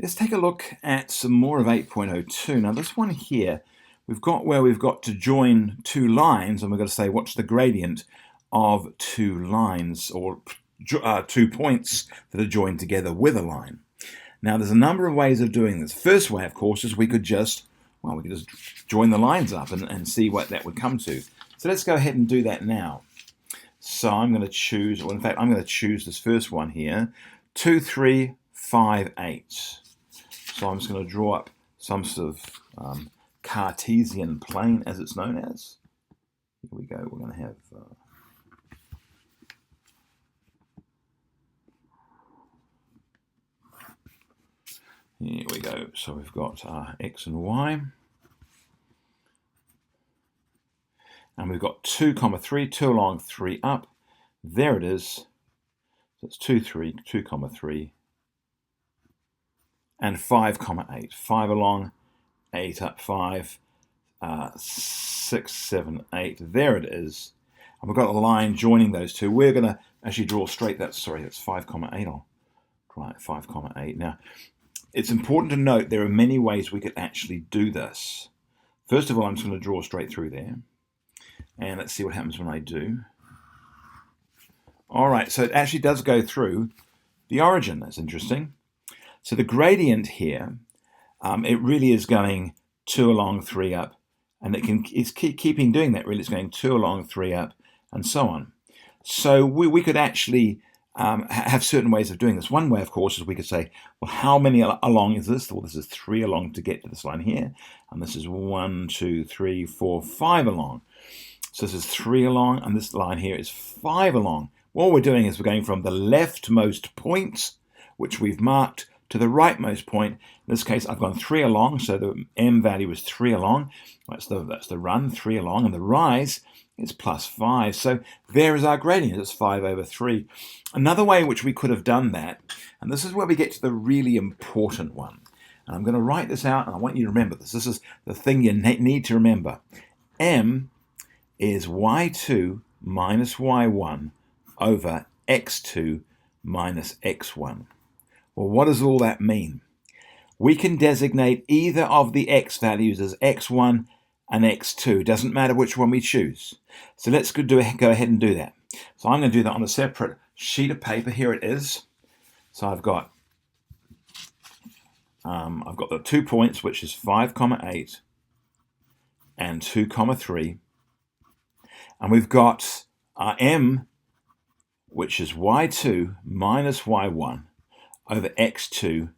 Let's take a look at some more of 8.02. Now this one here, we've got where we've got to join two lines, and we've got to say what's the gradient of two lines, or 2 points that are joined together with a line. Now there's a number of ways of doing this. First way, of course, is we could just join the lines up and see what that would come to. So let's go ahead and do that now. So I'm going to choose, well in fact I'm going to choose this first one here, 2, 3, 5, 8. So I'm just going to draw up some sort of Cartesian plane, as it's known as. Here we go. We're going to have here we go. So we've got x and y, and we've got 2, 3, 2 along, 3 up. There it is. So it's 2, 3, 2, 3. And 5, 8. 5 along, 8 up, 5, 6, 7, 8. There it is. And we've got a line joining those two. We're going to actually draw straight. That's 5, 8. I'll draw it 5, 8. Now, it's important to note there are many ways we could actually do this. First of all, I'm just going to draw straight through there. And let's see what happens when I do. All right, so it actually does go through the origin. That's interesting. So the gradient here, it really is going 2 along, 3 up, and it's keeping doing that. Really, it's going 2 along, 3 up, and so on. So we could actually have certain ways of doing this. One way, of course, is we could say, well, how many along is this? Well, this is 3 along to get to this line here, and this is 1, 2, 3, 4, 5 along. So this is 3 along, and this line here is 5 along. What we're doing is we're going from the leftmost point, which we've marked, to the rightmost point. In this case, I've gone 3 along, so the m value is 3 along. That's the run, 3 along, and the rise is plus 5. So there is our gradient. It's 5 over 3. Another way in which we could have done that, and this is where we get to the really important one. And I'm going to write this out, and I want you to remember this. This is the thing you need to remember. M is y2 minus y1 over x2 minus x1. Well, what does all that mean? We can designate either of the x values as x1 and x2. Doesn't matter which one we choose. So let's go ahead and do that. So I'm going to do that on a separate sheet of paper. Here it is. So I've got the 2 points, which is 5, 8 and 2, 3. And we've got our m, which is y2 minus y1 over x2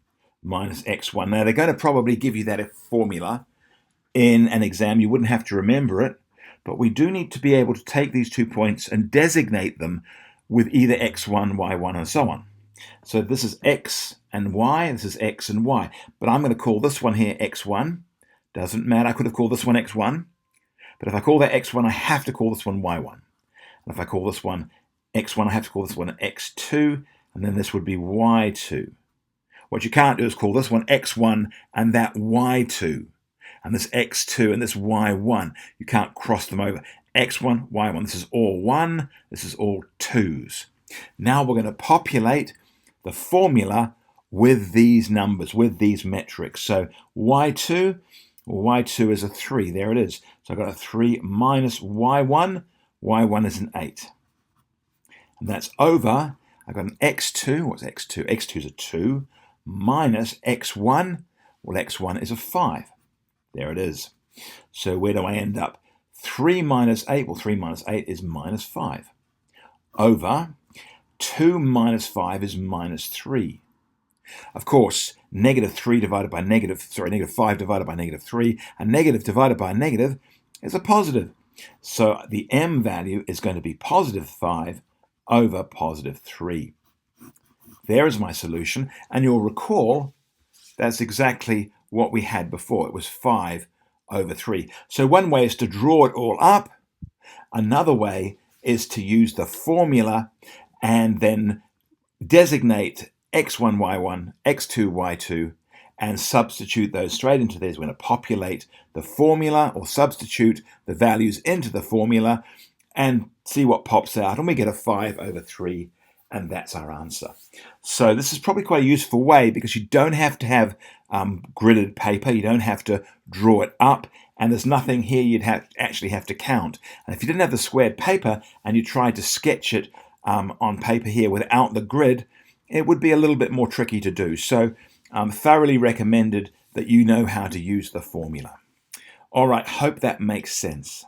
minus x1. Now, they're going to probably give you that formula in an exam. You wouldn't have to remember it, but we do need to be able to take these 2 points and designate them with either x1, y1, and so on. So this is x and y, this is x and y. But I'm going to call this one here x1. Doesn't matter, I could have called this one x1. But if I call that x1, I have to call this one y1. And if I call this one x1, I have to call this one x2. And then this would be y2. What you can't do is call this one x1 and that y2. And this x2 and this y1. You can't cross them over. x1, y1. This is all 1. This is all 2's. Now we're going to populate the formula with these numbers, with these metrics. So y2, well, y2 is a 3. There it is. So I've got a 3 minus y1. y1 is an 8. And that's over... I've got an x2. What's x2? x2 is a 2 minus x1. Well, x1 is a 5. There it is. So where do I end up? 3 minus 8. Well, 3 minus 8 is minus 5. Over 2 minus 5 is minus 3. Of course, negative 5 divided by negative 3, and negative divided by negative is a positive. So the m value is going to be positive 5 over positive 3. There is my solution, and you'll recall that's exactly what we had before. It was 5 over 3. So one way is to draw it all up. Another way is to use the formula and then designate x1, y1, x2, y2, and substitute those straight into there. We're going to populate the formula or substitute the values into the formula and see what pops out. And we get a 5 over 3 And that's our answer. So this is probably quite a useful way because you don't have to have gridded paper. You don't have to draw it up. And there's nothing here you'd actually have to count. And if you didn't have the squared paper and you tried to sketch it on paper here without the grid, it would be a little bit more tricky to do. So thoroughly recommended that you know how to use the formula. All right, hope that makes sense.